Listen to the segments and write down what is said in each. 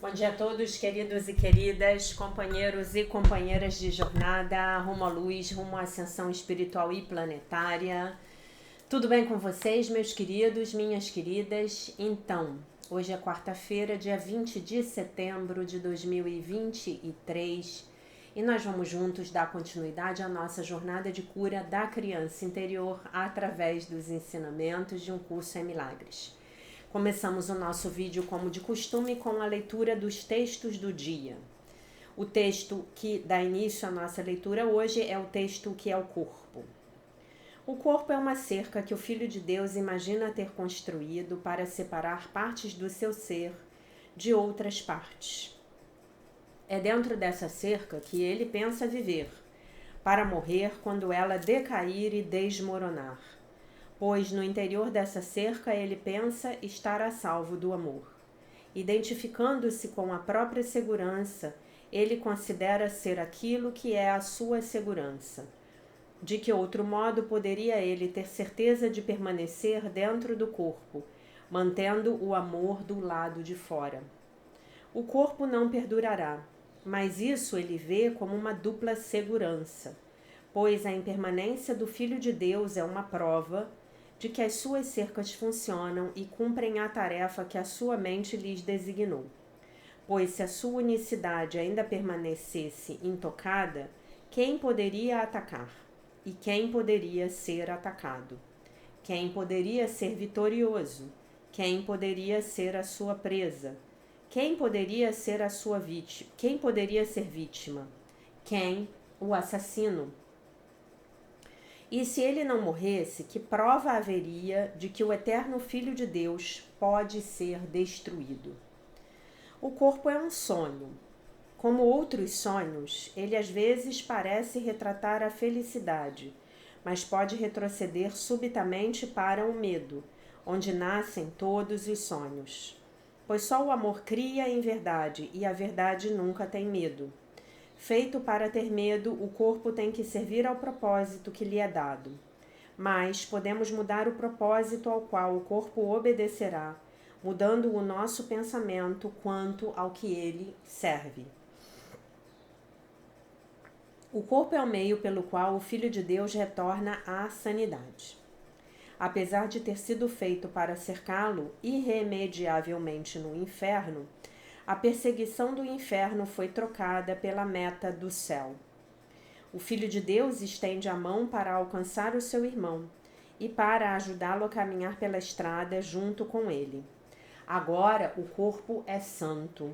Bom dia a todos, queridos e queridas, companheiros e companheiras de jornada, rumo à luz, rumo à ascensão espiritual e planetária. Tudo bem com vocês, meus queridos, minhas queridas? Então, hoje é quarta-feira, dia 20 de setembro de 2023, e nós vamos juntos dar continuidade à nossa jornada de cura da criança interior através dos ensinamentos de um curso em milagres. Começamos o nosso vídeo, como de costume, com a leitura dos textos do dia. O texto que dá início à nossa leitura hoje é o texto que é o corpo. O corpo é uma cerca que o Filho de Deus imagina ter construído para separar partes do seu ser de outras partes. É dentro dessa cerca que ele pensa viver, para morrer quando ela decair e desmoronar. Pois no interior dessa cerca ele pensa estar a salvo do amor. Identificando-se com a própria segurança, ele considera ser aquilo que é a sua segurança. De que outro modo poderia ele ter certeza de permanecer dentro do corpo, mantendo o amor do lado de fora? O corpo não perdurará, mas isso ele vê como uma dupla segurança, pois a impermanência do Filho de Deus é uma prova de que as suas cercas funcionam e cumprem a tarefa que a sua mente lhes designou. Pois se a sua unicidade ainda permanecesse intocada, quem poderia atacar? E quem poderia ser atacado? Quem poderia ser vitorioso? Quem poderia ser a sua presa? Quem poderia ser a sua vítima? Quem poderia ser vítima? Quem? O assassino. E se ele não morresse, que prova haveria de que o eterno Filho de Deus pode ser destruído? O corpo é um sonho. Como outros sonhos, ele às vezes parece retratar a felicidade, mas pode retroceder subitamente para o medo, onde nascem todos os sonhos. Pois só o amor cria em verdade, e a verdade nunca tem medo. Feito para ter medo, o corpo tem que servir ao propósito que lhe é dado. Mas podemos mudar o propósito ao qual o corpo obedecerá, mudando o nosso pensamento quanto ao que ele serve. O corpo é o meio pelo qual o Filho de Deus retorna à sanidade. Apesar de ter sido feito para cercá-lo irremediavelmente no inferno, a perseguição do inferno foi trocada pela meta do céu. O Filho de Deus estende a mão para alcançar o seu irmão e para ajudá-lo a caminhar pela estrada junto com ele. Agora o corpo é santo.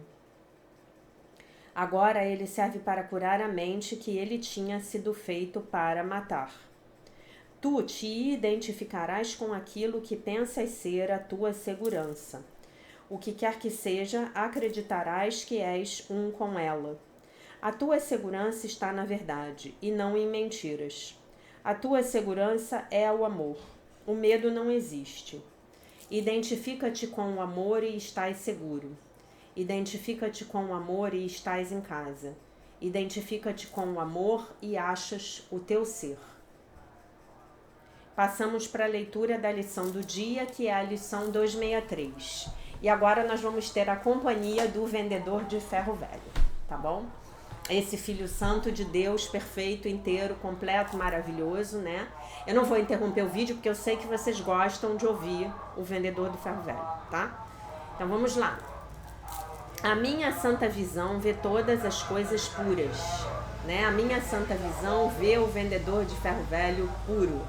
Agora ele serve para curar a mente que ele tinha sido feito para matar. Tu te identificarás com aquilo que pensas ser a tua segurança. O que quer que seja, acreditarás que és um com ela. A tua segurança está na verdade, e não em mentiras. A tua segurança é o amor. O medo não existe. Identifica-te com o amor e estás seguro. Identifica-te com o amor e estás em casa. Identifica-te com o amor e achas o teu ser. Passamos para a leitura da lição do dia, que é a lição 263. E agora nós vamos ter a companhia do vendedor de ferro velho, tá bom? Esse Filho Santo de Deus, perfeito, inteiro, completo, maravilhoso, né? Eu não vou interromper o vídeo porque eu sei que vocês gostam de ouvir o vendedor do ferro velho, tá? Então vamos lá. A minha santa visão vê todas as coisas puras, né? A minha santa visão vê o vendedor de ferro velho puro.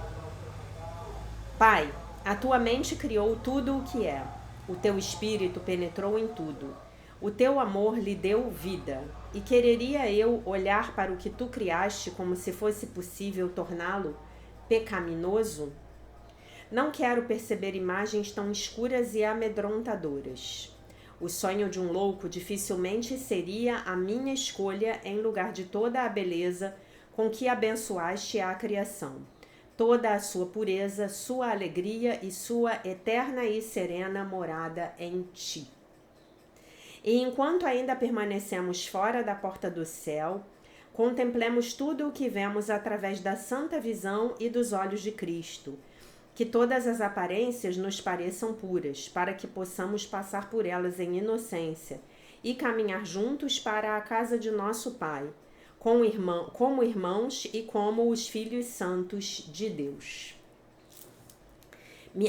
Pai, a tua mente criou tudo o que é. O teu espírito penetrou em tudo. O teu amor lhe deu vida. E quereria eu olhar para o que tu criaste como se fosse possível torná-lo pecaminoso? Não quero perceber imagens tão escuras e amedrontadoras. O sonho de um louco dificilmente seria a minha escolha em lugar de toda a beleza com que abençoaste a criação. Toda a sua pureza, sua alegria e sua eterna e serena morada em ti. E enquanto ainda permanecemos fora da porta do céu, contemplemos tudo o que vemos através da santa visão e dos olhos de Cristo, que todas as aparências nos pareçam puras, para que possamos passar por elas em inocência e caminhar juntos para a casa de nosso Pai, como irmãos e como os filhos santos de Deus.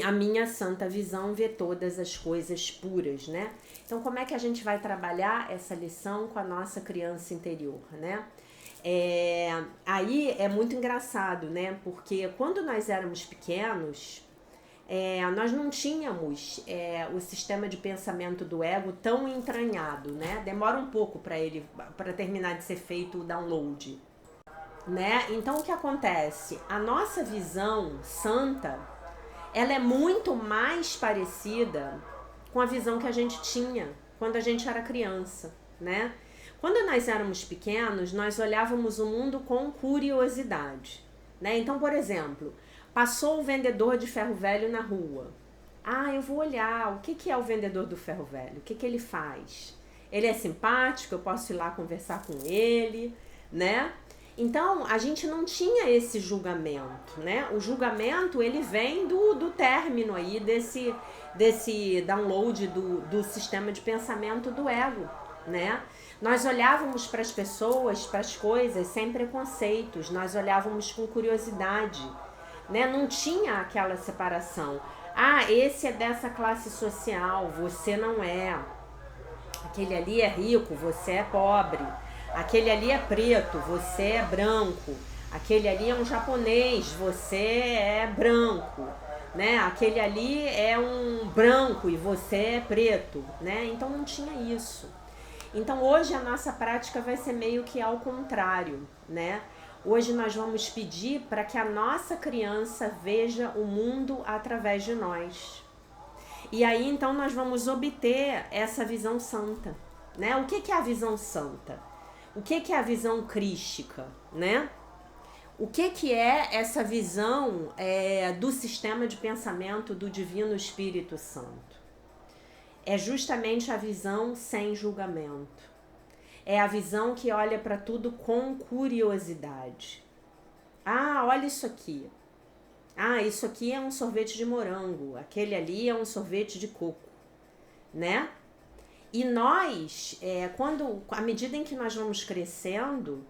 A minha santa visão vê todas as coisas puras, né? Então, como é que a gente vai trabalhar essa lição com a nossa criança interior, né? Aí é muito engraçado, né? Porque quando nós éramos pequenos, nós não tínhamos o sistema de pensamento do ego tão entranhado, né? Demora um pouco para terminar de ser feito o download, né? Então, o que acontece? A nossa visão santa, ela é muito mais parecida com a visão que a gente tinha quando a gente era criança, né? Quando nós éramos pequenos, nós olhávamos o mundo com curiosidade, né? Então, por exemplo, passou o vendedor de ferro velho na rua. Eu vou olhar, o que é o vendedor do ferro velho? O que ele faz? Ele é simpático, eu posso ir lá conversar com ele, né? Então, a gente não tinha esse julgamento, né? O julgamento, ele vem do término aí, desse download do sistema de pensamento do ego, né? Nós olhávamos para as pessoas, para as coisas, sem preconceitos, nós olhávamos com curiosidade, né? Não tinha aquela separação. Esse é dessa classe social, você não é. Aquele ali é rico, você é pobre. Aquele ali é preto, você é branco. Aquele ali é um japonês, você é branco, né? Aquele ali é um branco e você é preto, né? Então não tinha isso. Então hoje a nossa prática vai ser meio que ao contrário, né? Hoje nós vamos pedir para que a nossa criança veja o mundo através de nós. E aí então nós vamos obter essa visão santa, né? O que é a visão santa? O que é a visão crística, né? O que é essa visão do sistema de pensamento do Divino Espírito Santo? É justamente a visão sem julgamento. É a visão que olha para tudo com curiosidade. Olha isso aqui. Isso aqui é um sorvete de morango. Aquele ali é um sorvete de coco, né? E nós, à medida em que nós vamos crescendo,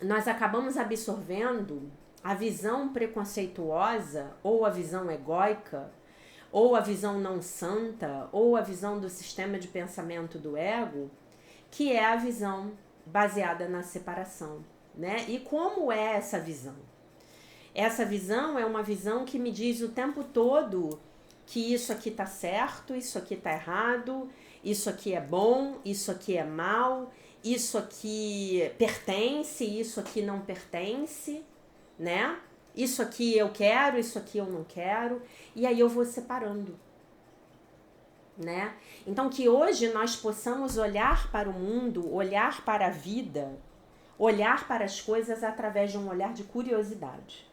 nós acabamos absorvendo a visão preconceituosa, ou a visão egóica, ou a visão não santa, ou a visão do sistema de pensamento do ego, que é a visão baseada na separação, né? E como é essa visão? Essa visão é uma visão que me diz o tempo todo que isso aqui tá certo, isso aqui tá errado, isso aqui é bom, isso aqui é mal, isso aqui pertence, isso aqui não pertence, né? Isso aqui eu quero, isso aqui eu não quero, e aí eu vou separando, né? Então que hoje nós possamos olhar para o mundo, olhar para a vida, olhar para as coisas através de um olhar de curiosidade.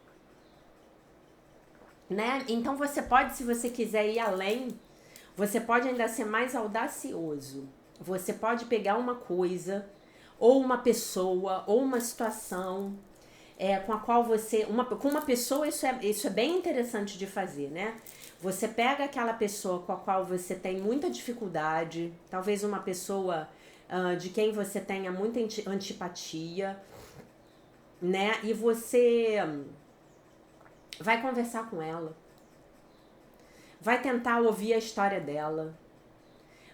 Né? Então você pode, se você quiser ir além, você pode ainda ser mais audacioso. Você pode pegar uma coisa, ou uma pessoa, ou uma situação com a qual com uma pessoa isso é bem interessante de fazer, né? Você pega aquela pessoa com a qual você tem muita dificuldade, talvez uma pessoa de quem você tenha muita antipatia, né? E você vai conversar com ela, vai tentar ouvir a história dela,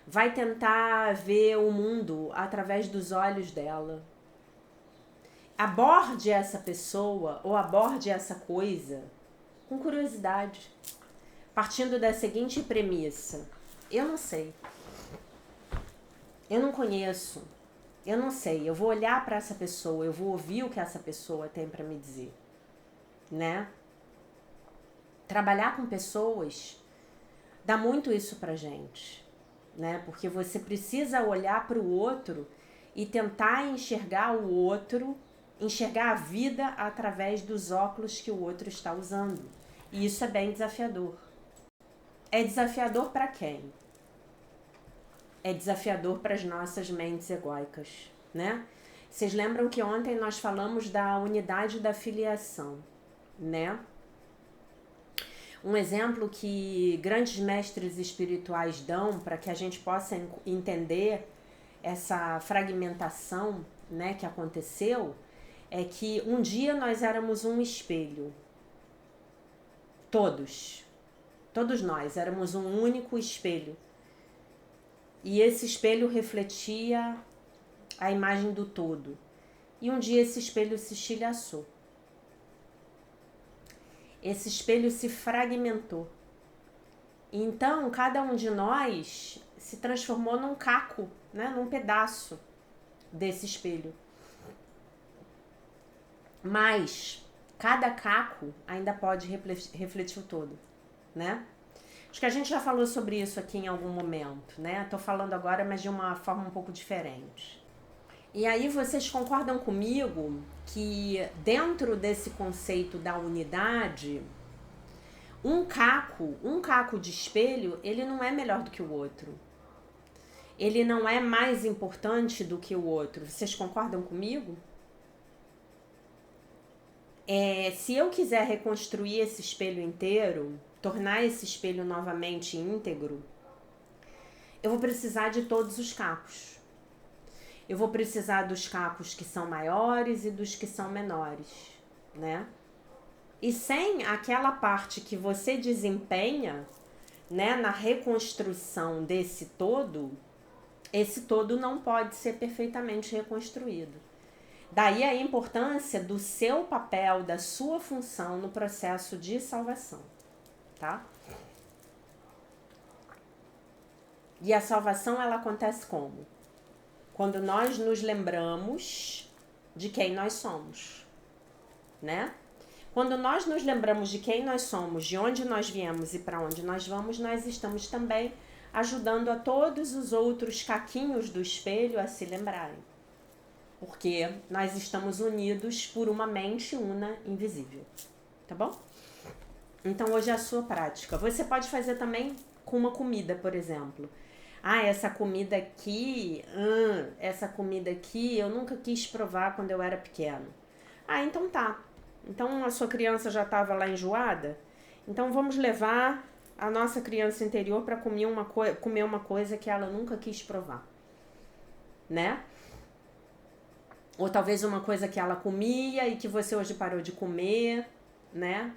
vai tentar ver o mundo através dos olhos dela. Aborde essa pessoa ou aborde essa coisa com curiosidade, partindo da seguinte premissa: eu não sei, eu não conheço, eu não sei, eu vou olhar para essa pessoa, eu vou ouvir o que essa pessoa tem para me dizer, né? Trabalhar com pessoas dá muito isso pra gente, né? Porque você precisa olhar para o outro e tentar enxergar o outro, enxergar a vida através dos óculos que o outro está usando. E isso é bem desafiador. É desafiador para quem? É desafiador para as nossas mentes egóicas, né? Vocês lembram que ontem nós falamos da unidade da filiação, né? Um exemplo que grandes mestres espirituais dão para que a gente possa entender essa fragmentação, né, que aconteceu, é que um dia nós éramos um espelho. Todos nós éramos um único espelho. E esse espelho refletia a imagem do todo. E um dia esse espelho se estilhaçou. Esse espelho se fragmentou. Então, cada um de nós se transformou num caco, né? Num pedaço desse espelho. Mas cada caco ainda pode refletir o todo, né? Acho que a gente já falou sobre isso aqui em algum momento, né? Tô falando agora, mas de uma forma um pouco diferente. E aí vocês concordam comigo que dentro desse conceito da unidade, um caco de espelho, ele não é melhor do que o outro. Ele não é mais importante do que o outro. Vocês concordam comigo? Se eu quiser reconstruir esse espelho inteiro, tornar esse espelho novamente íntegro, eu vou precisar de todos os cacos. Eu vou precisar dos cacos que são maiores e dos que são menores, né? E sem aquela parte que você desempenha, né, na reconstrução desse todo, esse todo não pode ser perfeitamente reconstruído. Daí a importância do seu papel, da sua função no processo de salvação, tá? E a salvação, ela acontece como? Quando nós nos lembramos de quem nós somos, né? Quando nós nos lembramos de quem nós somos, de onde nós viemos e para onde nós vamos, nós estamos também ajudando a todos os outros caquinhos do espelho a se lembrarem. Porque nós estamos unidos por uma mente una invisível, tá bom? Então hoje é a sua prática. Você pode fazer também com uma comida, por exemplo. Essa comida aqui eu nunca quis provar quando eu era pequeno. Então tá. Então a sua criança já estava lá enjoada? Então vamos levar a nossa criança interior para comer uma coisa que ela nunca quis provar, né? Ou talvez uma coisa que ela comia e que você hoje parou de comer, né?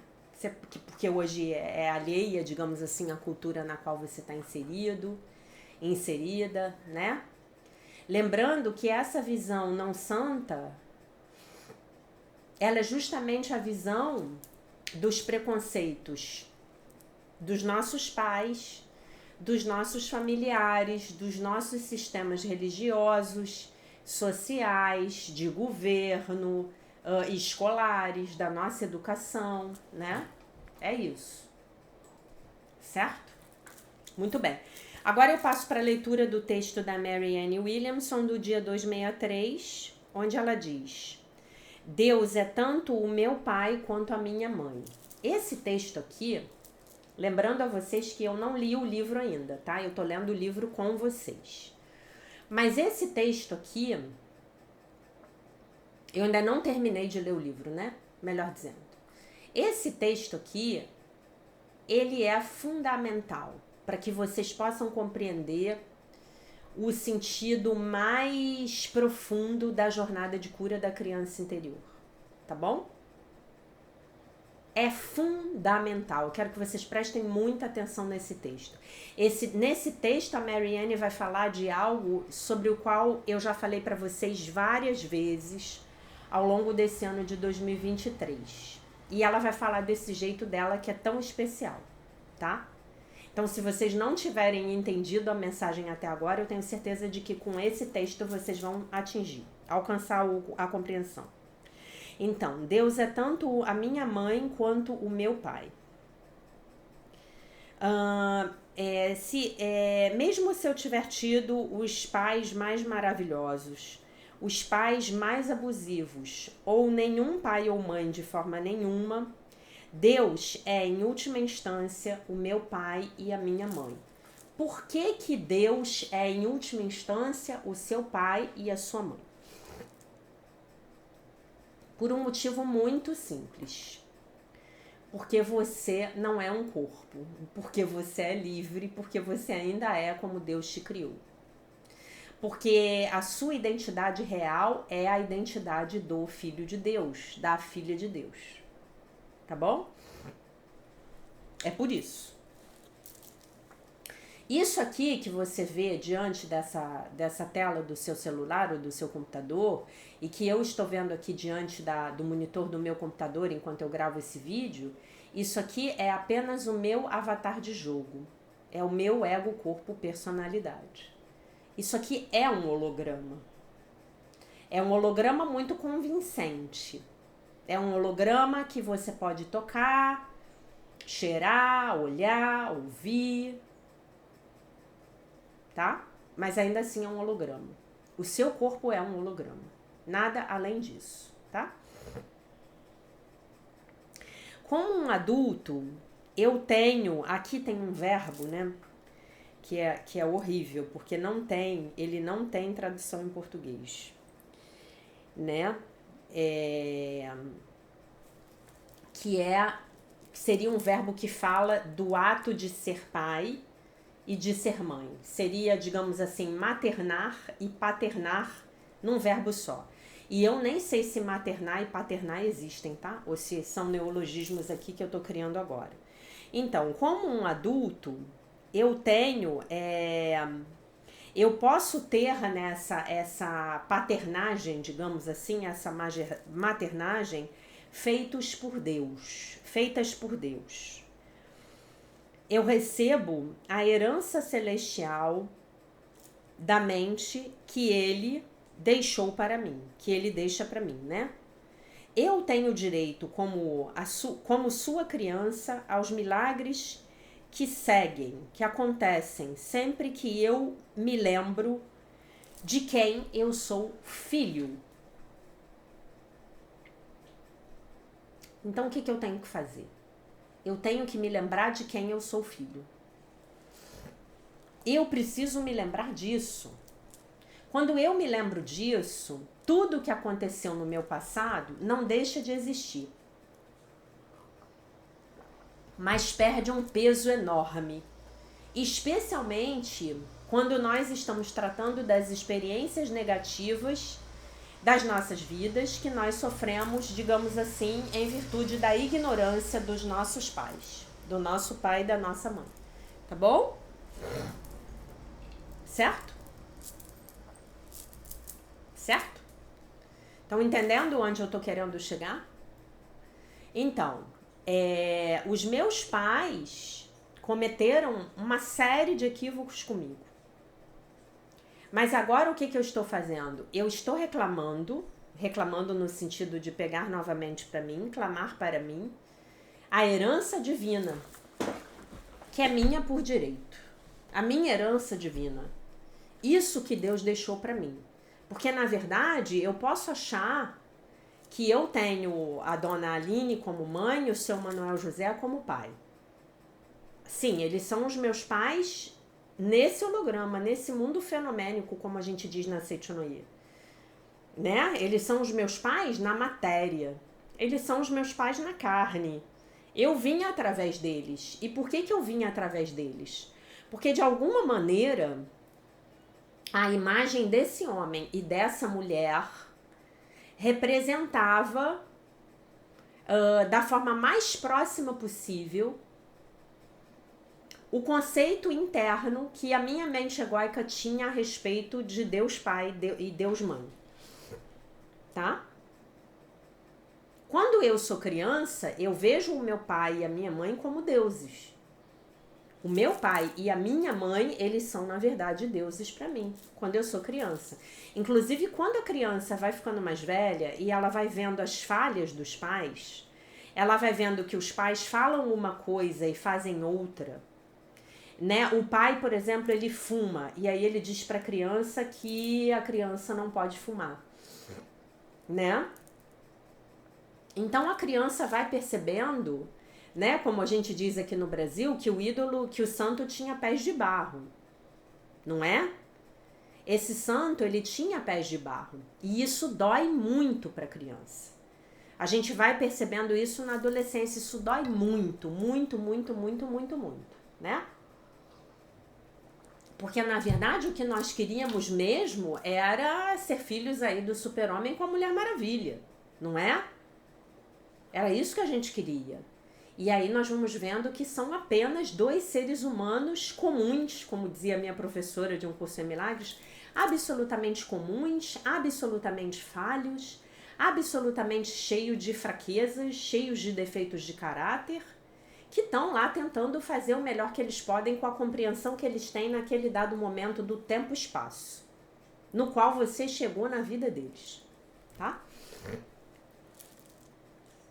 Porque hoje é alheia, digamos assim, à cultura na qual você está inserida, né? Lembrando que essa visão não santa, ela é justamente a visão dos preconceitos dos nossos pais, dos nossos familiares, dos nossos sistemas religiosos, sociais, de governo, escolares, da nossa educação, né? É isso. Certo? Muito bem. Agora eu passo para a leitura do texto da Marianne Williamson do dia 263, onde ela diz: Deus é tanto o meu pai quanto a minha mãe. Esse texto aqui, lembrando a vocês que eu não li o livro ainda, tá? Eu tô lendo o livro com vocês. Mas esse texto aqui, eu ainda não terminei de ler o livro, né? Melhor dizendo. Esse texto aqui, ele é fundamental para que vocês possam compreender o sentido mais profundo da jornada de cura da criança interior, tá bom? É fundamental. Eu quero que vocês prestem muita atenção nesse texto. Nesse texto, a Marianne vai falar de algo sobre o qual eu já falei para vocês várias vezes ao longo desse ano de 2023. E ela vai falar desse jeito dela que é tão especial, tá? Então, se vocês não tiverem entendido a mensagem até agora, eu tenho certeza de que com esse texto vocês vão alcançar a compreensão. Então, Deus é tanto a minha mãe quanto o meu pai. Mesmo se eu tiver tido os pais mais maravilhosos, os pais mais abusivos, ou nenhum pai ou mãe de forma nenhuma, Deus é, em última instância, o meu pai e a minha mãe. Por que Deus é, em última instância, o seu pai e a sua mãe? Por um motivo muito simples. porque você não é um corpo, porque você é livre, porque você ainda é como Deus te criou. Porque a sua identidade real é a identidade do Filho de Deus, da Filha de Deus. Tá bom? É por isso. Isso aqui que você vê diante dessa tela do seu celular ou do seu computador, e que eu estou vendo aqui diante do monitor do meu computador enquanto eu gravo esse vídeo, isso aqui é apenas o meu avatar de jogo. É o meu ego, corpo, personalidade. Isso aqui é um holograma. É um holograma muito convincente. É um holograma que você pode tocar, cheirar, olhar, ouvir, tá? Mas ainda assim é um holograma. O seu corpo é um holograma. Nada além disso, tá? Como um adulto, eu tenho... Aqui tem um verbo, né? Que é horrível, porque ele não tem tradução em português, né? Seria um verbo que fala do ato de ser pai e de ser mãe. Seria, digamos assim, maternar e paternar num verbo só. E eu nem sei se maternar e paternar existem, tá? Ou se são neologismos aqui que eu tô criando agora. Então, como um adulto, eu posso ter essa paternagem, digamos assim, essa maternagem feitas por Deus. Eu recebo a herança celestial da mente que ele deixou para mim, que ele deixa para mim, né? Eu tenho direito, como sua criança, aos milagres que seguem, que acontecem sempre que eu me lembro de quem eu sou filho. Então, o que eu tenho que fazer? Eu tenho que me lembrar de quem eu sou filho. Eu preciso me lembrar disso. Quando eu me lembro disso, tudo que aconteceu no meu passado não deixa de existir. Mas perde um peso enorme. Especialmente quando nós estamos tratando das experiências negativas das nossas vidas que nós sofremos, digamos assim, em virtude da ignorância dos nossos pais, do nosso pai e da nossa mãe. Tá bom? Certo? Certo? Estão entendendo onde eu tô querendo chegar? Então, os meus pais cometeram uma série de equívocos comigo. Mas agora o que eu estou fazendo? Eu estou reclamando no sentido de pegar novamente para mim, clamar para mim, a herança divina, que é minha por direito. A minha herança divina. Isso que Deus deixou para mim. Porque, na verdade, eu posso achar que eu tenho a dona Aline como mãe e o seu Manuel José como pai. Sim, eles são os meus pais nesse holograma, nesse mundo fenomênico, como a gente diz na Seitonoye. Né? Eles são os meus pais na matéria. Eles são os meus pais na carne. Eu vim através deles. E por que eu vim através deles? Porque, de alguma maneira, a imagem desse homem e dessa mulher representava, da forma mais próxima possível, o conceito interno que a minha mente egóica tinha a respeito de Deus Pai e Deus Mãe. Tá? Quando eu sou criança, eu vejo o meu pai e a minha mãe como deuses. O meu pai e a minha mãe, eles são, na verdade, deuses para mim, quando eu sou criança. Inclusive, quando a criança vai ficando mais velha e ela vai vendo as falhas dos pais, ela vai vendo que os pais falam uma coisa e fazem outra. Né? O pai, por exemplo, ele fuma e aí ele diz para a criança que a criança não pode fumar. Né? Então a criança vai percebendo, né, como a gente diz aqui no Brasil, que o santo tinha pés de barro, não é? Esse santo, ele tinha pés de barro, e isso dói muito para a criança, A gente vai percebendo isso na adolescência. Isso dói muito, né? Porque, na verdade, o que nós queríamos mesmo era ser filhos aí do Super-Homem com a Mulher Maravilha, não é? Era isso que a gente queria. E aí nós vamos vendo que são apenas dois seres humanos comuns, como dizia a minha professora de um curso em milagres, absolutamente comuns, absolutamente falhos, absolutamente cheios de fraquezas, cheios de defeitos de caráter, que estão lá tentando fazer o melhor que eles podem com a compreensão que eles têm naquele dado momento do tempo e espaço, no qual você chegou na vida deles, tá?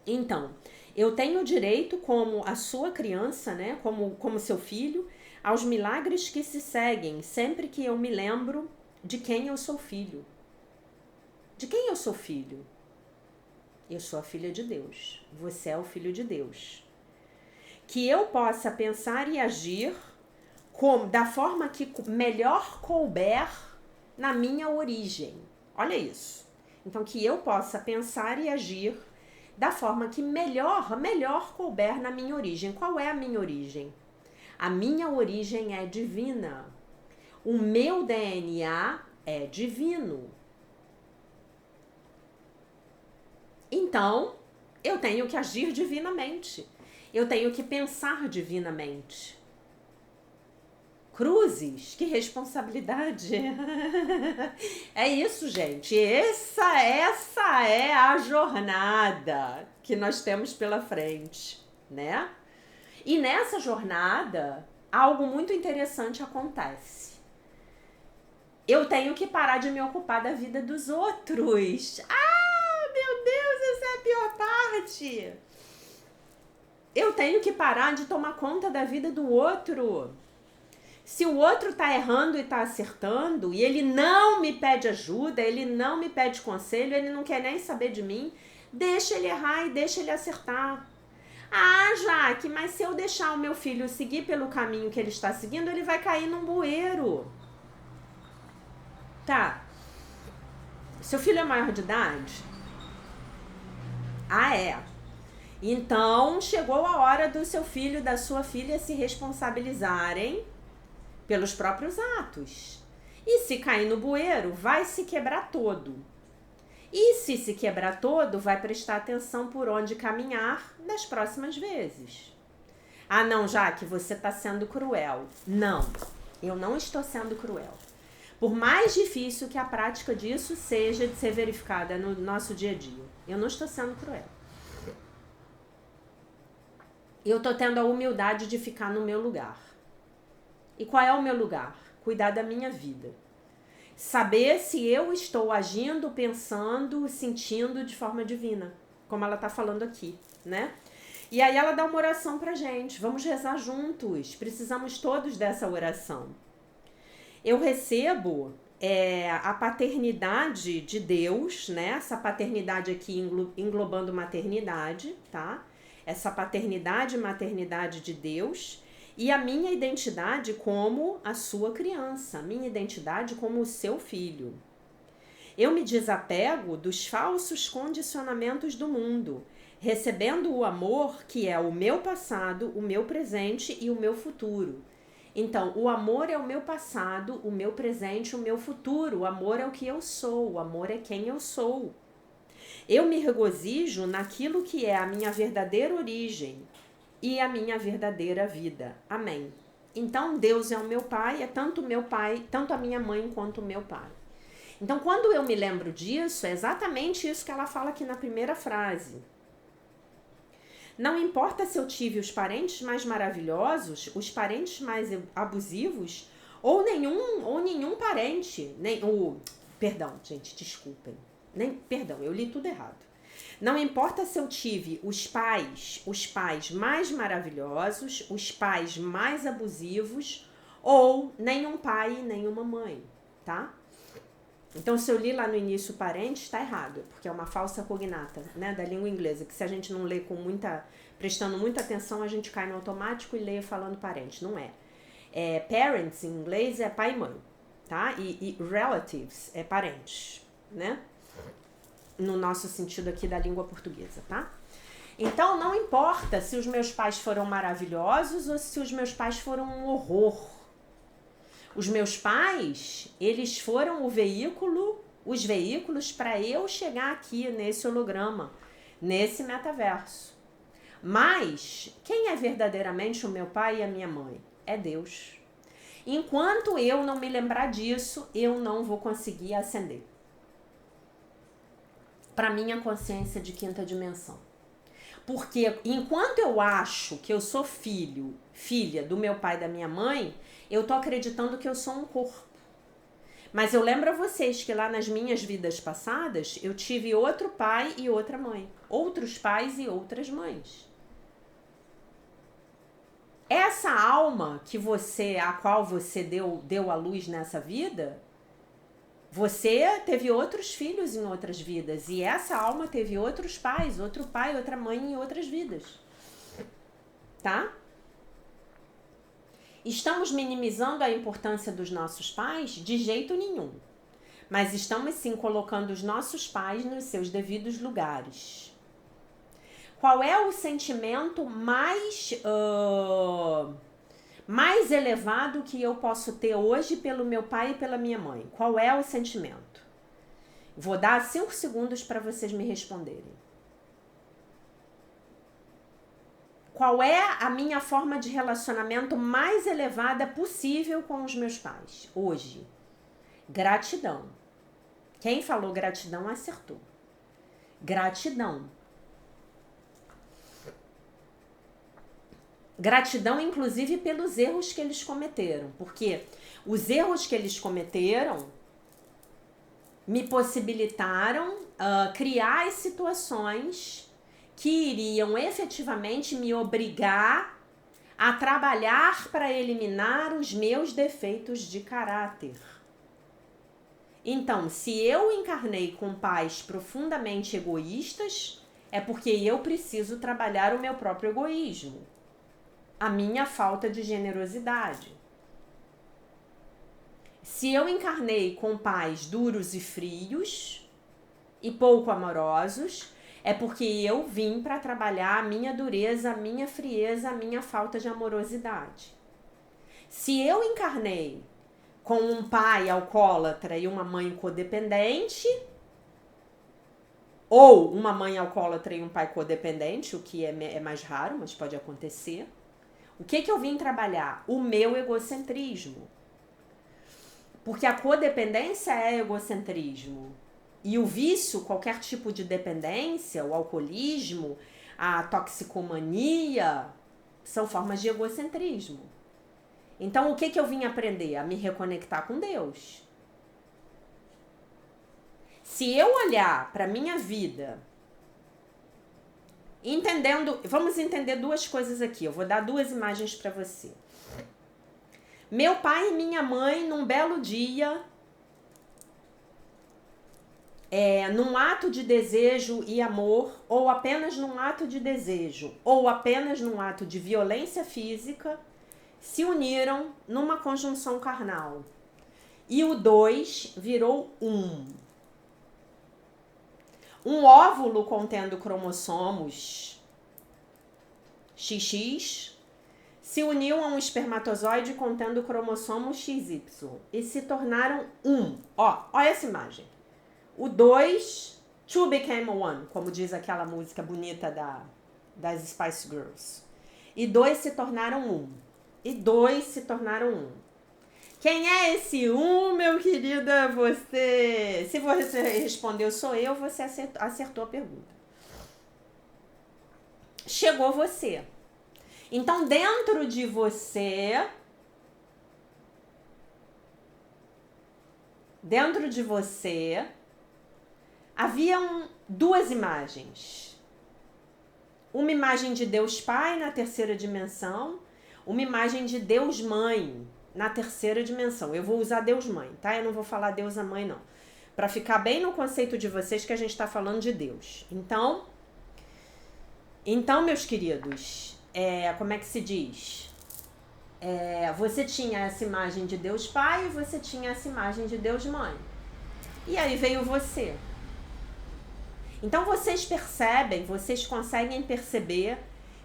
Então, eu tenho direito, como a sua criança, né, como seu filho, aos milagres que se seguem sempre que eu me lembro de quem eu sou filho. De quem eu sou filho? Eu sou a filha de Deus. Você é o filho de Deus. Que eu possa pensar e agir da forma que melhor couber na minha origem. Olha isso. Então, que eu possa pensar e agir da forma que melhor couber na minha origem. Qual é a minha origem? A minha origem é divina. O meu DNA é divino. Então, eu tenho que agir divinamente. Eu tenho que pensar divinamente. Cruzes, que responsabilidade. É isso, gente. Essa é a jornada que nós temos pela frente, né? E nessa jornada, algo muito interessante acontece. Eu tenho que parar de me ocupar da vida dos outros. Ah, meu Deus, essa é a pior parte. Eu tenho que parar de tomar conta da vida do outro. Se o outro tá errando e tá acertando, e ele não me pede ajuda, ele não me pede conselho, ele não quer nem saber de mim, deixa ele errar e deixa ele acertar. Ah, Jaque, mas se eu deixar o meu filho seguir pelo caminho que ele está seguindo, ele vai cair num bueiro. Tá. Seu filho é maior de idade? Ah, é. Então, chegou a hora do seu filho e da sua filha se responsabilizarem pelos próprios atos. E se cair no bueiro, vai se quebrar todo. E se quebrar todo, vai prestar atenção por onde caminhar das próximas vezes. Ah, não, Jaque, você está sendo cruel. Não, eu não estou sendo cruel. Por mais difícil que a prática disso seja de ser verificada no nosso dia a dia, eu não estou sendo cruel. Eu estou tendo a humildade de ficar no meu lugar. E qual é o meu lugar? Cuidar da minha vida. Saber se eu estou agindo, pensando, sentindo de forma divina, como ela está falando aqui, né? E aí ela dá uma oração pra gente. Vamos rezar juntos. Precisamos todos dessa oração. Eu recebo a paternidade de Deus, né? Essa paternidade aqui englobando maternidade, tá? Essa paternidade e maternidade de Deus. E a minha identidade como a sua criança, a minha identidade como o seu filho. Eu me desapego dos falsos condicionamentos do mundo, recebendo o amor que é o meu passado, o meu presente e o meu futuro. Então, o amor é o meu passado, o meu presente, o meu futuro. O amor é o que eu sou, o amor é quem eu sou. Eu me regozijo naquilo que é a minha verdadeira origem e a minha verdadeira vida. Amém. Então, Deus é o meu pai, é tanto meu pai, tanto a minha mãe quanto o meu pai. Então, quando eu me lembro disso, é exatamente isso que ela fala aqui na primeira frase. Não importa se eu tive os parentes mais maravilhosos, os parentes mais abusivos, ou nenhum parente, perdão, gente, desculpem. Perdão, eu li tudo errado. Não importa se eu tive os pais mais maravilhosos, os pais mais abusivos, ou nenhum pai e nenhuma mãe, tá? Então, se eu li lá no início parente, está errado, porque é uma falsa cognata, né, da língua inglesa, que se a gente não lê prestando muita atenção, a gente cai no automático e lê falando parente, não é. Parents, em inglês, é pai e mãe, tá? E relatives é parentes, né? no nosso sentido aqui da língua portuguesa, tá? Então, não importa se os meus pais foram maravilhosos ou se os meus pais foram um horror. Os meus pais, eles foram os veículos para eu chegar aqui nesse holograma, nesse metaverso. Mas, quem é verdadeiramente o meu pai e a minha mãe? É Deus. Enquanto eu não me lembrar disso, eu não vou conseguir ascender para minha consciência de quinta dimensão. Porque enquanto eu acho que eu sou filha do meu pai e da minha mãe, eu tô acreditando que eu sou um corpo. Mas eu lembro a vocês que lá nas minhas vidas passadas, eu tive outro pai e outra mãe. Outros pais e outras mães. Essa alma a qual você deu à luz nessa vida, você teve outros filhos em outras vidas. E essa alma teve outros pais, outro pai, outra mãe em outras vidas. Tá? Estamos minimizando a importância dos nossos pais? De jeito nenhum. Mas estamos sim colocando os nossos pais nos seus devidos lugares. Qual é o sentimento mais elevado que eu posso ter hoje pelo meu pai e pela minha mãe? Qual é o sentimento? Vou dar 5 segundos para vocês me responderem. Qual é a minha forma de relacionamento mais elevada possível com os meus pais hoje? Gratidão. Quem falou gratidão acertou. Gratidão. Gratidão, inclusive, pelos erros que eles cometeram. Porque os erros que eles cometeram me possibilitaram criar as situações que iriam efetivamente me obrigar a trabalhar para eliminar os meus defeitos de caráter. Então, se eu encarnei com pais profundamente egoístas, é porque eu preciso trabalhar o meu próprio egoísmo, a minha falta de generosidade. Se eu encarnei com pais duros e frios e pouco amorosos, é porque eu vim para trabalhar a minha dureza, a minha frieza, a minha falta de amorosidade. Se eu encarnei com um pai alcoólatra e uma mãe codependente, ou uma mãe alcoólatra e um pai codependente, o que é mais raro, mas pode acontecer, o que eu vim trabalhar? O meu egocentrismo. Porque a codependência é egocentrismo. E o vício, qualquer tipo de dependência, o alcoolismo, a toxicomania, são formas de egocentrismo. Então, o que eu vim aprender? A me reconectar com Deus. Se eu olhar para a minha vida, vamos entender duas coisas aqui. Eu vou dar 2 imagens para você. Meu pai e minha mãe, num belo dia, num ato de desejo e amor, ou apenas num ato de desejo, ou apenas num ato de violência física, se uniram numa conjunção carnal. E o 2 virou 1. Um óvulo contendo cromossomos XX se uniu a um espermatozoide contendo cromossomos XY e se tornaram 1. Olha essa imagem. O 2, two became one, como diz aquela música bonita das Spice Girls. E 2 se tornaram 1. E 2 se tornaram 1. Quem é esse 1, meu querido? É você. Se você respondeu sou eu, você acertou a pergunta. Chegou você. Então, dentro de você, haviam 2 imagens. Uma imagem de Deus Pai na terceira dimensão, uma imagem de Deus Mãe na terceira dimensão. Eu vou usar Deus Mãe, tá? Eu não vou falar Deus a Mãe, não. Para ficar bem no conceito de vocês que a gente está falando de Deus. Então, meus queridos, como é que se diz? Você tinha essa imagem de Deus Pai e você tinha essa imagem de Deus Mãe. E aí veio você. Então vocês percebem, vocês conseguem perceber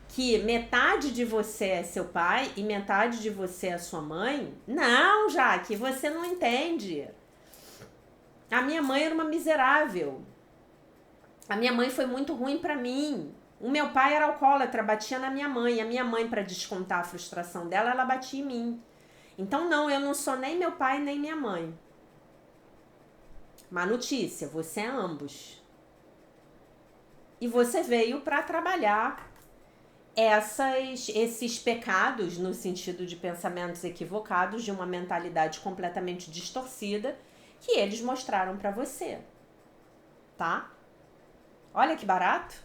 que metade de você é seu pai e metade de você é sua mãe? Não, Jaque, você não entende. A minha mãe era uma miserável. A minha mãe foi muito ruim pra mim. O meu pai era alcoólatra, batia na minha mãe. A minha mãe, pra descontar a frustração dela, ela batia em mim. Então não, eu não sou nem meu pai nem minha mãe. Má notícia, você é ambos. E você veio pra trabalhar esses pecados, no sentido de pensamentos equivocados, de uma mentalidade completamente distorcida, que eles mostraram pra você. Tá? Olha que barato.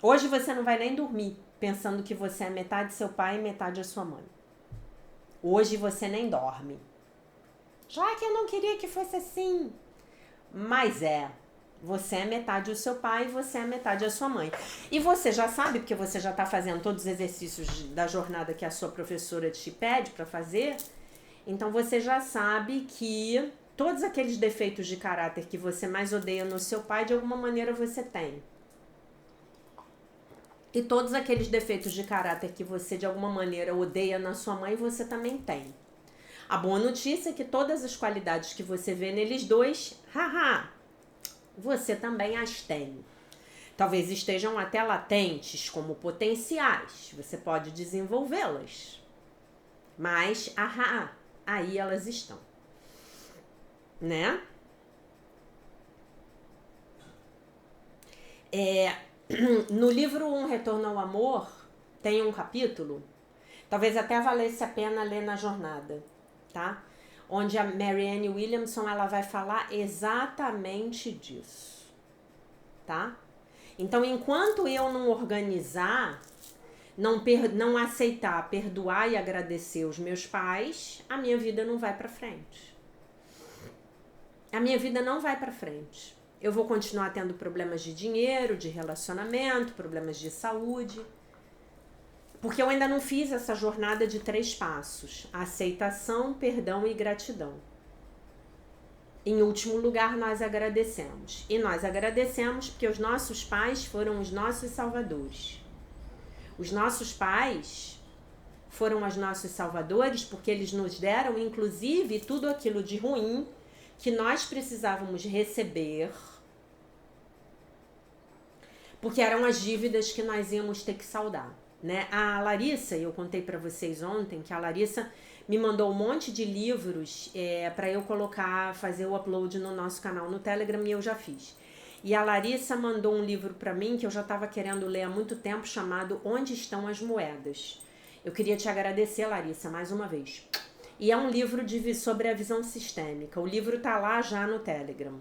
Hoje você não vai nem dormir pensando que você é metade seu pai e metade a sua mãe. Hoje você nem dorme. Já que eu não queria que fosse assim. Mas você é metade o seu pai e você é metade a sua mãe. E você já sabe, porque você já está fazendo todos os exercícios da jornada que a sua professora te pede para fazer. Então você já sabe que todos aqueles defeitos de caráter que você mais odeia no seu pai, de alguma maneira você tem. E todos aqueles defeitos de caráter que você de alguma maneira odeia na sua mãe, você também tem. A boa notícia é que todas as qualidades que você vê neles dois, você também as tem. Talvez estejam até latentes como potenciais. Você pode desenvolvê-las. Mas, aí elas estão. Né? No livro Um Retorno ao Amor, tem um capítulo, talvez até valesse a pena ler na jornada, tá? Onde a Marianne Williamson, ela vai falar exatamente disso, tá? Então, enquanto eu não organizar, não aceitar, perdoar e agradecer os meus pais, a minha vida não vai pra frente. A minha vida não vai pra frente. Eu vou continuar tendo problemas de dinheiro, de relacionamento, problemas de saúde. Porque eu ainda não fiz essa jornada de 3 passos. Aceitação, perdão e gratidão. Em último lugar, nós agradecemos. E nós agradecemos porque os nossos pais foram os nossos salvadores. Os nossos pais foram os nossos salvadores porque eles nos deram, inclusive, tudo aquilo de ruim que nós precisávamos receber, porque eram as dívidas que nós íamos ter que saldar, né? A Larissa, eu contei para vocês ontem que a Larissa me mandou um monte de livros para eu fazer o upload no nosso canal no Telegram, e eu já fiz. E a Larissa mandou um livro para mim que eu já estava querendo ler há muito tempo, chamado Onde Estão as Moedas. Eu queria te agradecer, Larissa, mais uma vez. E é um livro sobre a visão sistêmica. O livro tá lá já no Telegram.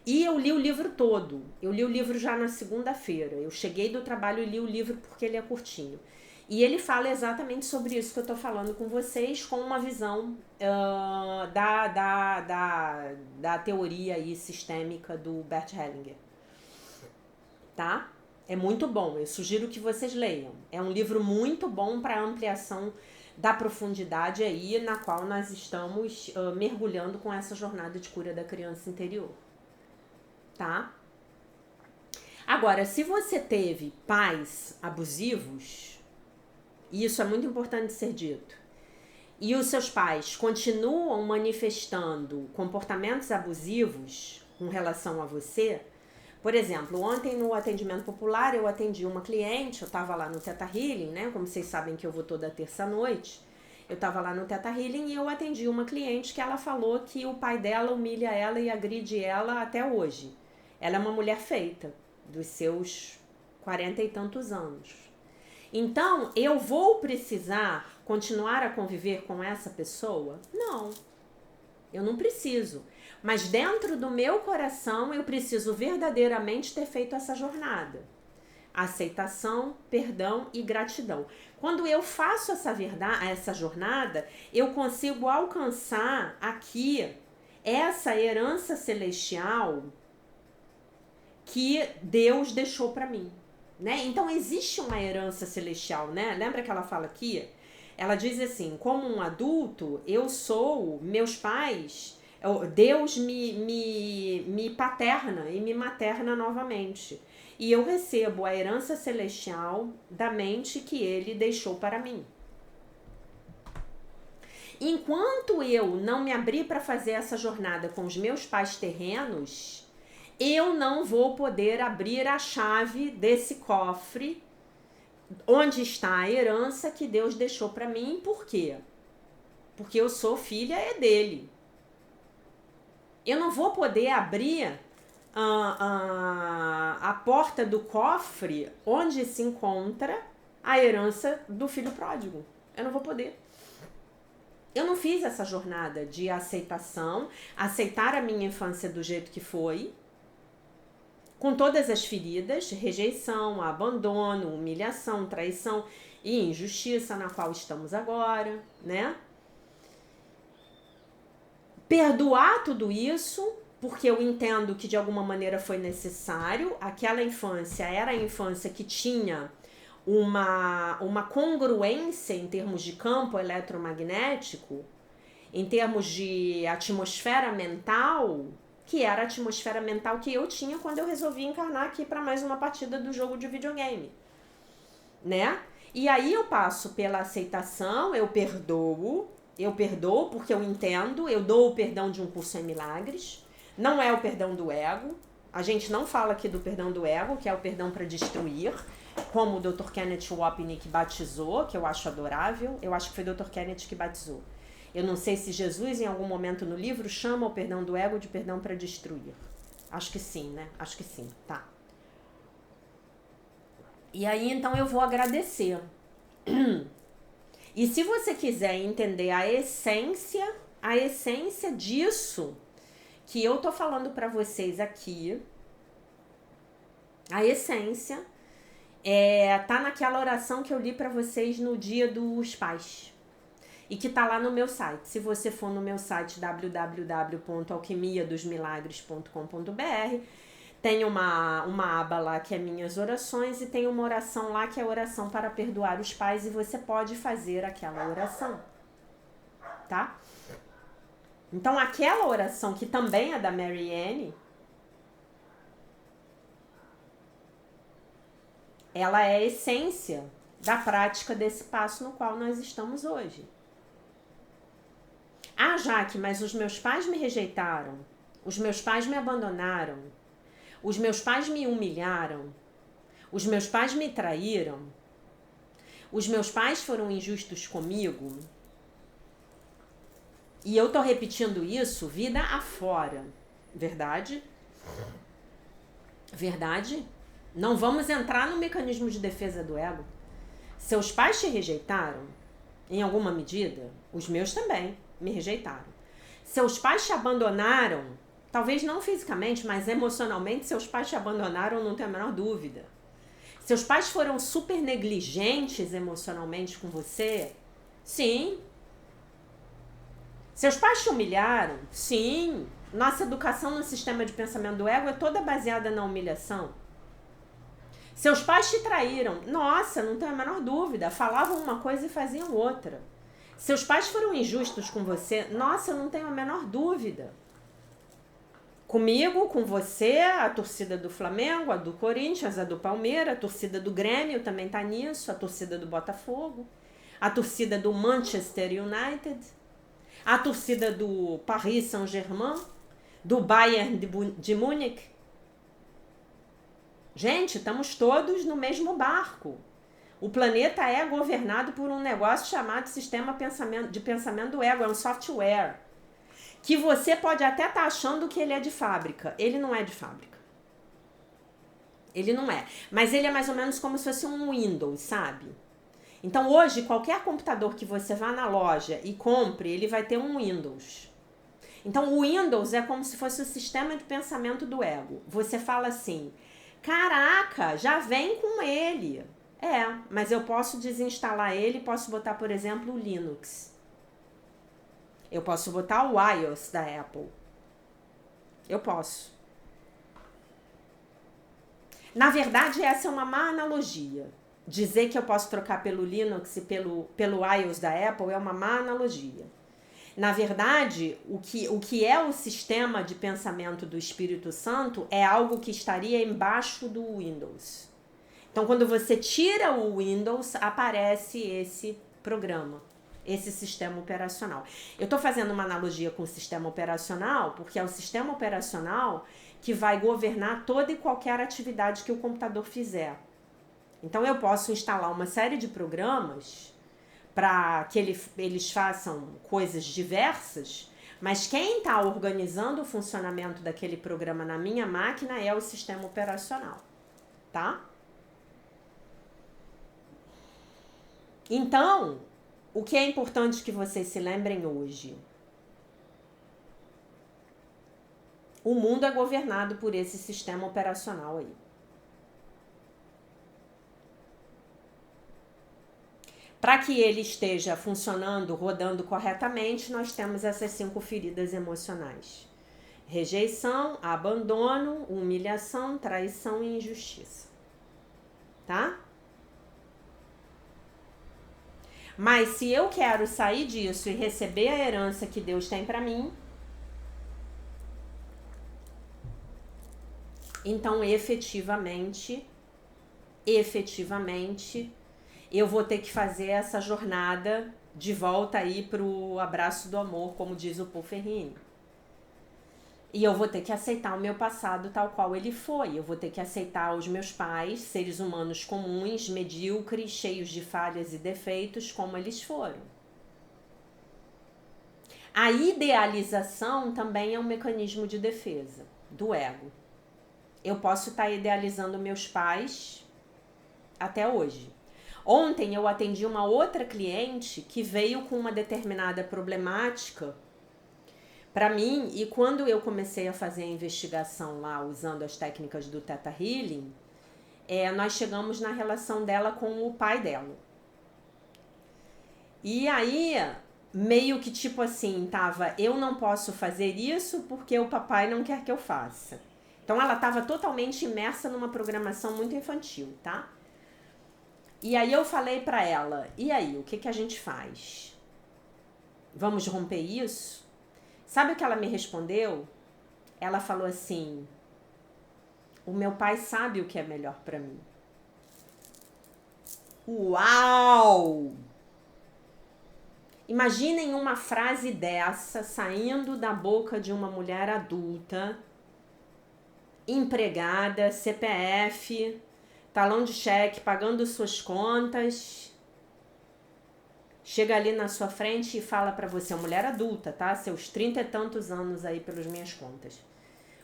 E eu li o livro todo. Eu li o livro já na segunda-feira. Eu cheguei do trabalho e li o livro porque ele é curtinho. E ele fala exatamente sobre isso que eu tô falando com vocês, com uma visão da teoria aí sistêmica do Bert Hellinger. Tá? É muito bom. Eu sugiro que vocês leiam. É um livro muito bom para ampliação da profundidade aí na qual nós estamos mergulhando com essa jornada de cura da criança interior. Tá? Agora, se você teve pais abusivos, e isso é muito importante ser dito, e os seus pais continuam manifestando comportamentos abusivos com relação a você, por exemplo, ontem no atendimento popular eu atendi uma cliente, eu estava lá no Theta Healing, né? Como vocês sabem que eu vou toda terça-noite, eu estava lá no Theta Healing e eu atendi uma cliente que ela falou que o pai dela humilha ela e agride ela até hoje. Ela é uma mulher feita, dos seus 40 e tantos anos. Então, eu vou precisar continuar a conviver com essa pessoa? Não, eu não preciso. Mas dentro do meu coração, eu preciso verdadeiramente ter feito essa jornada. Aceitação, perdão e gratidão. Quando eu faço essa jornada, eu consigo alcançar aqui essa herança celestial que Deus deixou para mim, né? Então existe uma herança celestial, né? Lembra que ela fala aqui? Ela diz assim: como um adulto, meus pais Deus me paterna e me materna novamente. E eu recebo a herança celestial da mente que ele deixou para mim. Enquanto eu não me abrir para fazer essa jornada com os meus pais terrenos, eu não vou poder abrir a chave desse cofre onde está a herança que Deus deixou para mim. Por quê? Porque eu sou filha dele. Eu não vou poder abrir a porta do cofre onde se encontra a herança do filho pródigo. Eu não vou poder. Eu não fiz essa jornada de aceitação, aceitar a minha infância do jeito que foi, com todas as feridas, rejeição, abandono, humilhação, traição e injustiça na qual estamos agora, né? Perdoar tudo isso, porque eu entendo que de alguma maneira foi necessário. Aquela infância era a infância que tinha uma congruência em termos de campo eletromagnético, em termos de atmosfera mental, que era a atmosfera mental que eu tinha quando eu resolvi encarnar aqui para mais uma partida do jogo de videogame, né? E aí eu passo pela aceitação, eu perdoo porque eu entendo, eu dou o perdão de um curso em milagres, não é o perdão do ego. A gente não fala aqui do perdão do ego, que é o perdão para destruir, como o Dr. Kenneth Wapnick batizou, que eu acho adorável. Eu acho que foi o Dr. Kenneth que batizou. Eu não sei se Jesus, em algum momento no livro, chama o perdão do ego de perdão para destruir. Acho que sim, né? Acho que sim, tá. E aí, então, eu vou agradecer. E se você quiser entender a essência disso que eu tô falando para vocês aqui, a essência tá naquela oração que eu li para vocês no Dia dos Pais. E que tá lá no meu site. Se você for no meu site www.alquimiadosmilagres.com.br, tem uma aba lá que é minhas orações e tem uma oração lá que é oração para perdoar os pais, e você pode fazer aquela oração, tá? Então aquela oração que também é da Marianne, ela é a essência da prática desse passo no qual nós estamos hoje. Ah, Jaque, mas os meus pais me rejeitaram, os meus pais me abandonaram, os meus pais me humilharam, os meus pais me traíram, os meus pais foram injustos comigo. E eu tô repetindo isso vida afora. Verdade? Verdade? Não vamos entrar no mecanismo de defesa do ego. Seus pais te rejeitaram, em alguma medida, os meus também me rejeitaram. Seus pais te abandonaram, talvez não fisicamente, mas emocionalmente seus pais te abandonaram, não tenho a menor dúvida. Seus pais foram super negligentes emocionalmente com você? Sim. Seus pais te humilharam? Sim. Nossa educação no sistema de pensamento do ego é toda baseada na humilhação. Seus pais te traíram? Nossa, não tenho a menor dúvida. Falavam uma coisa e faziam outra. Seus pais foram injustos com você? Nossa, eu não tenho a menor dúvida. Comigo, com você, a torcida do Flamengo, a do Corinthians, a do Palmeiras, a torcida do Grêmio também tá nisso, a torcida do Botafogo, a torcida do Manchester United, a torcida do Paris Saint-Germain, do Bayern de Munique. Gente, estamos todos no mesmo barco. O planeta é governado por um negócio chamado sistema de pensamento do ego, é um software. Que você pode até estar achando que ele é de fábrica. Ele não é de fábrica. Ele não é. Mas ele é mais ou menos como se fosse um Windows, sabe? Então hoje, qualquer computador que você vá na loja e compre, ele vai ter um Windows. Então o Windows é como se fosse o sistema de pensamento do ego. Você fala assim, caraca, já vem com ele. É, mas eu posso desinstalar ele, posso botar, por exemplo, o Linux. Eu posso botar o iOS da Apple. Eu posso. Na verdade, essa é uma má analogia. Dizer que eu posso trocar pelo Linux e pelo iOS da Apple é uma má analogia. Na verdade, o que é o sistema de pensamento do Espírito Santo é algo que estaria embaixo do Windows. Então, quando você tira o Windows, aparece esse programa, esse sistema operacional. Eu estou fazendo uma analogia com o sistema operacional, porque é o sistema operacional que vai governar toda e qualquer atividade que o computador fizer. Então, eu posso instalar uma série de programas para que eles façam coisas diversas, mas quem está organizando o funcionamento daquele programa na minha máquina é o sistema operacional, tá? Então, o que é importante que vocês se lembrem hoje? O mundo é governado por esse sistema operacional aí. Para que ele esteja funcionando, rodando corretamente, nós temos essas 5 feridas emocionais: rejeição, abandono, humilhação, traição e injustiça. Tá? Mas se eu quero sair disso e receber a herança que Deus tem para mim, então efetivamente, eu vou ter que fazer essa jornada de volta aí pro abraço do amor, como diz o Paul Ferrini. E eu vou ter que aceitar o meu passado tal qual ele foi. Eu vou ter que aceitar os meus pais, seres humanos comuns, medíocres, cheios de falhas e defeitos, como eles foram. A idealização também é um mecanismo de defesa do ego. Eu posso estar idealizando meus pais até hoje. Ontem eu atendi uma outra cliente que veio com uma determinada problemática para mim, e quando eu comecei a fazer a investigação lá, usando as técnicas do Theta Healing, nós chegamos na relação dela com o pai dela. E aí, meio que tipo assim, tava, eu não posso fazer isso porque o papai não quer que eu faça. Então ela estava totalmente imersa numa programação muito infantil, tá? E aí eu falei pra ela, e aí, o que a gente faz? Vamos romper isso? Sabe o que ela me respondeu? Ela falou assim, o meu pai sabe o que é melhor pra mim. Uau! Imaginem uma frase dessa saindo da boca de uma mulher adulta, empregada, CPF, talão de cheque, pagando suas contas. Chega ali na sua frente e fala pra você, uma mulher adulta, tá? Seus 30 e tantos anos aí pelas minhas contas.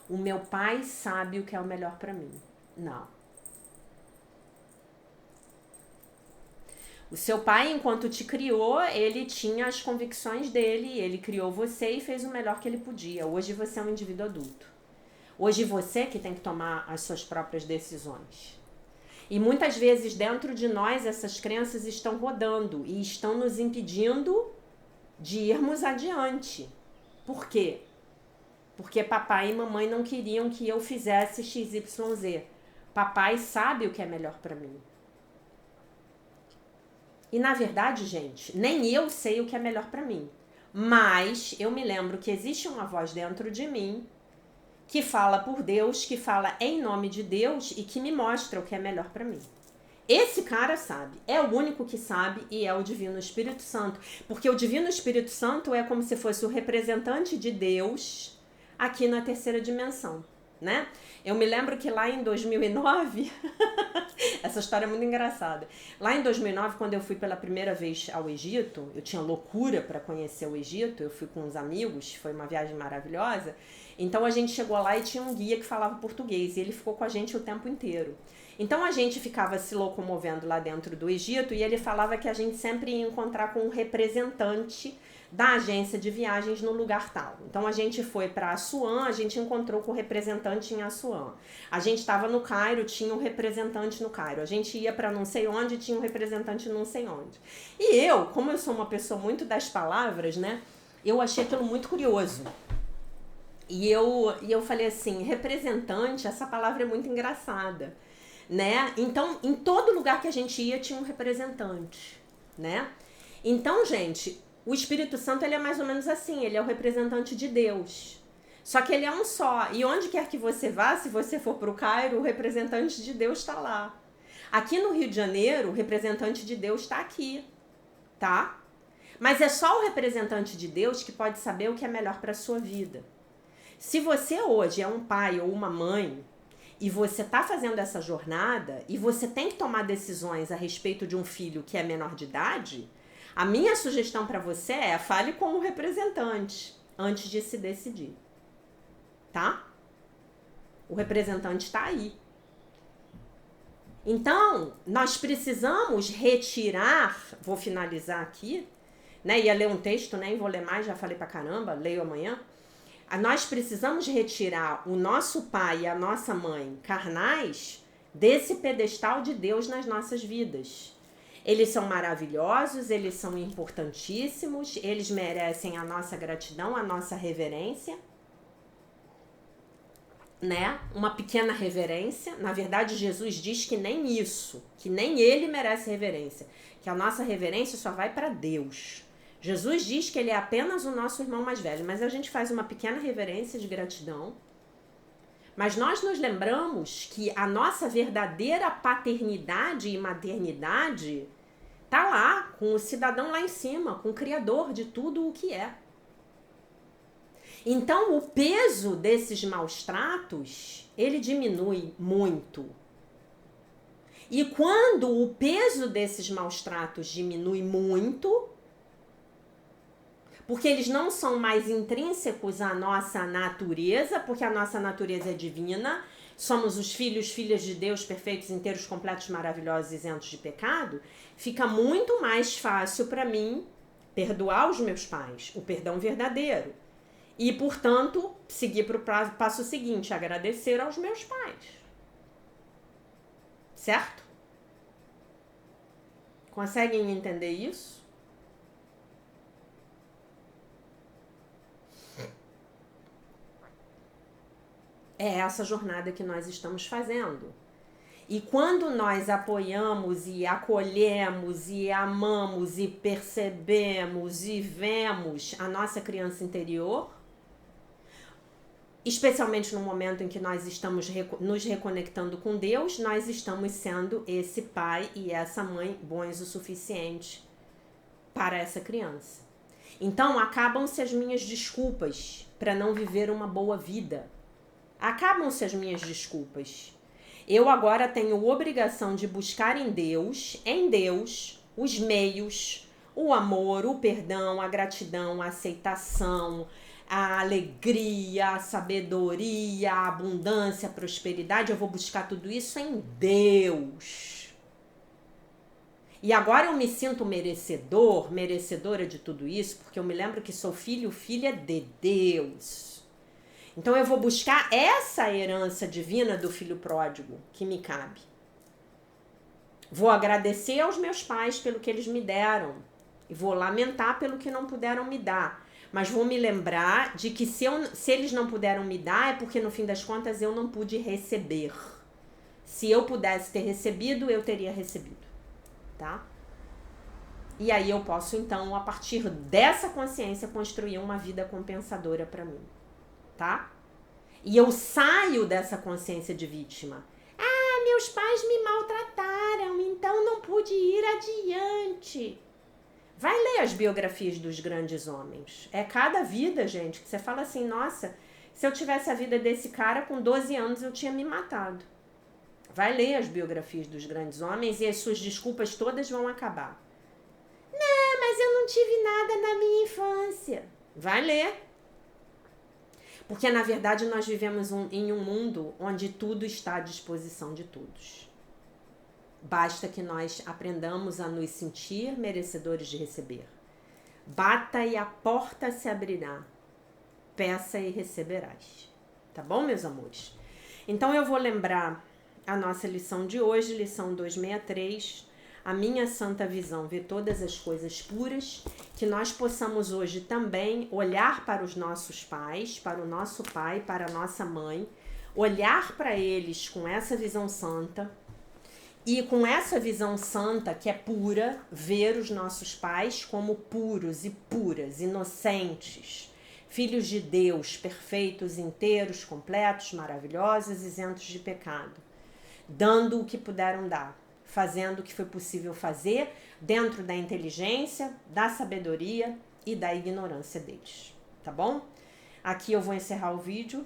O meu pai sabe o que é o melhor pra mim. Não. O seu pai, enquanto te criou, ele tinha as convicções dele, ele criou você e fez o melhor que ele podia. Hoje você é um indivíduo adulto. Hoje você que tem que tomar as suas próprias decisões. E muitas vezes dentro de nós essas crenças estão rodando e estão nos impedindo de irmos adiante. Por quê? Porque papai e mamãe não queriam que eu fizesse XYZ. Papai sabe o que é melhor pra mim. E na verdade, gente, nem eu sei o que é melhor pra mim. Mas eu me lembro que existe uma voz dentro de mim que fala por Deus, que fala em nome de Deus e que me mostra o que é melhor pra mim. Esse cara sabe, é o único que sabe e é o Divino Espírito Santo. Porque o Divino Espírito Santo é como se fosse o representante de Deus aqui na terceira dimensão, né? Eu me lembro que lá em 2009, essa história é muito engraçada. Lá em 2009, quando eu fui pela primeira vez ao Egito, eu tinha loucura para conhecer o Egito, eu fui com uns amigos, foi uma viagem maravilhosa. Então a gente chegou lá e tinha um guia que falava português e ele ficou com a gente o tempo inteiro. Então a gente ficava se locomovendo lá dentro do Egito e ele falava que a gente sempre ia encontrar com um representante da agência de viagens no lugar tal. Então a gente foi para Assuã, a gente encontrou com o representante em Assuã. A gente estava no Cairo, tinha um representante no Cairo. A gente ia para não sei onde, tinha um representante não sei onde. E eu, como eu sou uma pessoa muito das palavras, né, eu achei aquilo muito curioso. E eu falei assim, representante, essa palavra é muito engraçada, né? Então, em todo lugar que a gente ia tinha um representante, né? Então, gente, O Espírito Santo, ele é mais ou menos assim, ele é o representante de Deus. Só que ele é um só. E onde quer que você vá, se você for para o Cairo, o representante de Deus está lá. Aqui no Rio de Janeiro, o representante de Deus está aqui, tá? Mas é só o representante de Deus que pode saber o que é melhor para a sua vida. Se você hoje é um pai ou uma mãe e você está fazendo essa jornada e você tem que tomar decisões a respeito de um filho que é menor de idade, a minha sugestão para você é fale com o representante antes de se decidir, tá? O representante está aí. Então, nós precisamos retirar, vou finalizar aqui, né? Ia ler um texto, nem vou ler mais, já falei pra caramba, leio amanhã. Nós precisamos retirar o nosso pai e a nossa mãe carnais desse pedestal de Deus nas nossas vidas. Eles são maravilhosos, eles são importantíssimos, eles merecem a nossa gratidão, a nossa reverência, né? Uma pequena reverência. Na verdade, Jesus diz que nem isso, que nem ele merece reverência, que a nossa reverência só vai para Deus. Jesus diz que ele é apenas o nosso irmão mais velho, mas a gente faz uma pequena reverência de gratidão. Mas nós nos lembramos que a nossa verdadeira paternidade e maternidade tá lá, com o cidadão lá em cima, com o Criador de tudo o que é. Então, o peso desses maus tratos, ele diminui muito. E quando o peso desses maus tratos diminui muito, porque eles não são mais intrínsecos à nossa natureza, porque a nossa natureza é divina, somos os filhos, filhas de Deus, perfeitos, inteiros, completos, maravilhosos, isentos de pecado, fica muito mais fácil para mim perdoar os meus pais, o perdão verdadeiro. E, portanto, seguir para o passo seguinte, agradecer aos meus pais. Certo? Conseguem entender isso? É essa jornada que nós estamos fazendo. E quando nós apoiamos e acolhemos e amamos e percebemos e vemos a nossa criança interior, especialmente no momento em que nós estamos nos reconectando com Deus, nós estamos sendo esse pai e essa mãe bons o suficiente para essa criança. Então, acabam-se as minhas desculpas para não viver uma boa vida. Acabam-se as minhas desculpas. Eu agora tenho obrigação de buscar em Deus, os meios, o amor, o perdão, a gratidão, a aceitação, a alegria, a sabedoria, a abundância, a prosperidade. Eu vou buscar tudo isso em Deus. E agora eu me sinto merecedora de tudo isso, porque eu me lembro que sou filho, filha de Deus. Então eu vou buscar essa herança divina do filho pródigo que me cabe. Vou agradecer aos meus pais pelo que eles me deram. E vou lamentar pelo que não puderam me dar. Mas vou me lembrar de que se eles não puderam me dar, é porque no fim das contas eu não pude receber. Se eu pudesse ter recebido, eu teria recebido. Tá? E aí eu posso então, a partir dessa consciência, construir uma vida compensadora para mim. Tá? E eu saio dessa consciência de vítima. Ah, meus pais me maltrataram, então não pude ir adiante. Vai ler as biografias dos grandes homens. É cada vida, gente, que você fala assim, nossa, se eu tivesse a vida desse cara, com 12 anos eu tinha me matado. Vai ler as biografias dos grandes homens e as suas desculpas todas vão acabar. Não, mas eu não tive nada na minha infância. Vai ler. Porque, na verdade, nós vivemos em um mundo onde tudo está à disposição de todos. Basta que nós aprendamos a nos sentir merecedores de receber. Bata e a porta se abrirá. Peça e receberás. Tá bom, meus amores? Então, eu vou lembrar a nossa lição de hoje, lição 263, a minha santa visão, ver todas as coisas puras, que nós possamos hoje também olhar para os nossos pais, para o nosso pai, para a nossa mãe, olhar para eles com essa visão santa E com essa visão santa, que é pura, ver os nossos pais como puros e puras, inocentes, filhos de Deus, perfeitos, inteiros, completos, maravilhosos, isentos de pecado, dando o que puderam dar, fazendo o que foi possível fazer, dentro da inteligência, da sabedoria e da ignorância deles, tá bom? Aqui eu vou encerrar o vídeo.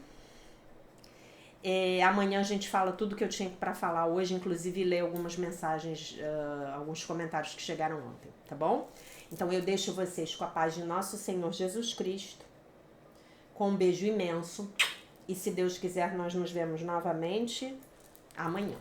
Amanhã a gente fala tudo que eu tinha para falar hoje, inclusive ler algumas mensagens, alguns comentários que chegaram ontem, tá bom? Então eu deixo vocês com a paz de nosso Senhor Jesus Cristo, com um beijo imenso, e se Deus quiser nós nos vemos novamente amanhã.